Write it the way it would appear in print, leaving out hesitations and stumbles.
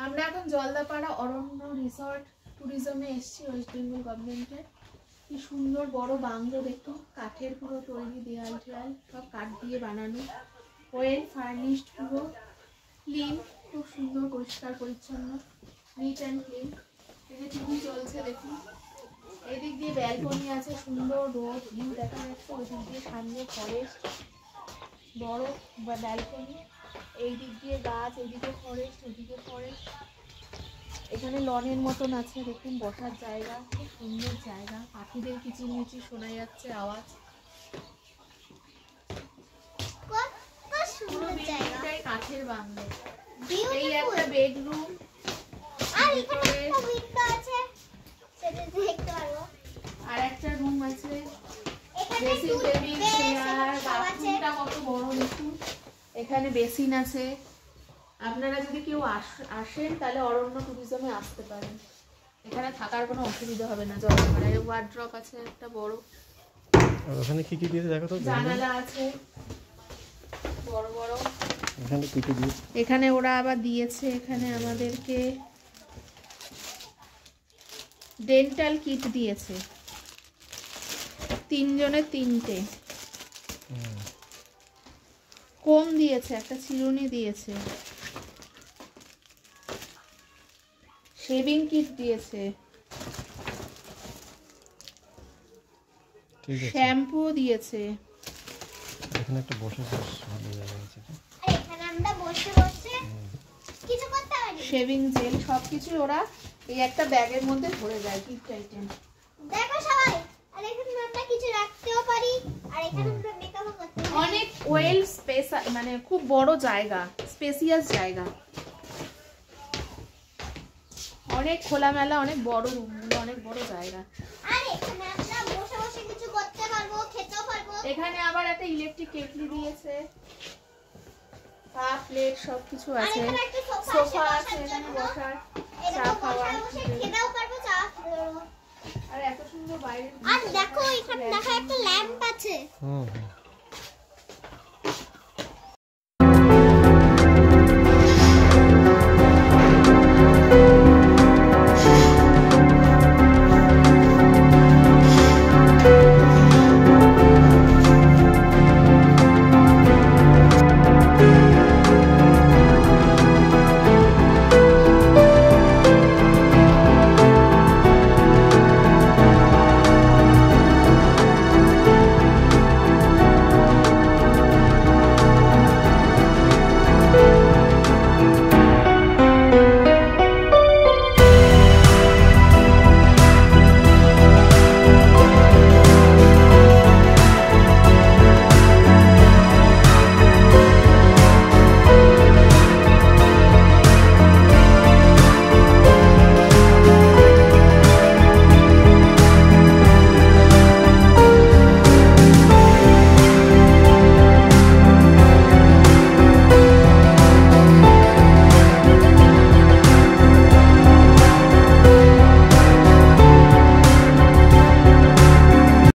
আমরা এখন জলদাপাড়া অরণ্য রিসর্ট ট্যুরিজমে এসেছি, ওয়েস্ট বেঙ্গল গভর্নমেন্টের। কি সুন্দর বড় বাংলো দেখুন, কাঠের পুরো তৈরি, দেয়াল টেয়াল সব কাঠ দিয়ে বানানো, ওয়েল ফার্নিশড, পুরো ক্লিন, খুব সুন্দর পরিষ্কার পরিচ্ছন্ন, নিট অ্যান্ড ক্লিন। এই যে টিভি চলছে দেখুন, এদিক দিয়ে ব্যালকনি আছে, সুন্দর রোড ভিউ দেখা যাচ্ছে, ওইদিক দিয়ে সামনে ফরেস্ট, বড় ব্যালকনি, এই দিক দিয়ে গাছ, এইদিকে ফরেস্ট, ওইদিকে ফরেস্ট। এখানে লনের মতন আছে দেখুন, বসার জায়গা, খুব সুন্দর জায়গা, পাখিদের কিচিরমিচির শোনা যাচ্ছে আওয়াজ। কাঠের বাংলো, এই একটা বেডরুম, আর এখানে একটা উইন্ডো আছে, সেটা দেখতে পারবো, আর একটা রুম আছে, ড্রেসিং টেবিল, চেয়ার, বাথরুমটা কত বড় দেখুন, এখানে বেসিন আছে। আপনারা যদি কেউ আসেন তাহলে অরণ্য ট্যুরিজমে আসতে পারেন, এখানে থাকার কোনো অসুবিধা হবে না। জলদাপাড়ায় ওয়ার্ড্রপ আছে একটা বড়, আর ওখানে কি কি দিয়েছে দেখো তো, জানালা আছে বড় বড়, এখানে কি কি দিয়েছে, এখানে ওরা আবার দিয়েছে এখানে আমাদেরকে ডেন্টাল কিট দিয়েছে, 3 জনের 3টে, কম দিয়েছে, একটা চিরুনি দিয়েছে, শেভিং কিট দিয়েছে, শ্যাম্পু দিয়েছে, এখানে একটা বসে ভালো জায়গা আছে, আর এখানে আমরা বসে বসে কিছু করতে পারি, শেভিং জেল সবকিছু ওরা এই একটা ব্যাগের মধ্যে ভরে দেয় গিফট আইটেম। দেখো সবাই, আর এখানে আমরা কিছু রাখতেও পারি, আর এখানে আমরা মেকআপও করতে পারি। অনেক ওয়েল স্পেস, মানে খুব বড় জায়গা, স্পেসিয়াস জায়গা, অনেক খোলামেলা, অনেক বড় রুমগুলো, অনেক বড় জায়গা। আর এখানে আমরা বসে বসে কিছু করতে পারবো, খেতেও পারবো। এখানে আবার একটা ইলেকট্রিক কেটলি দিয়েছে, কাপ প্লেট সবকিছু আর আছে, এখানে একটা সোফা আছে এখানে বসার, চা খাওয়ার, খেতেও পারবো, চা খেতে পারবো। আর এত সুন্দর বাইরে। আর দেখো এখানে দেখো একটা ল্যাম্প আছে।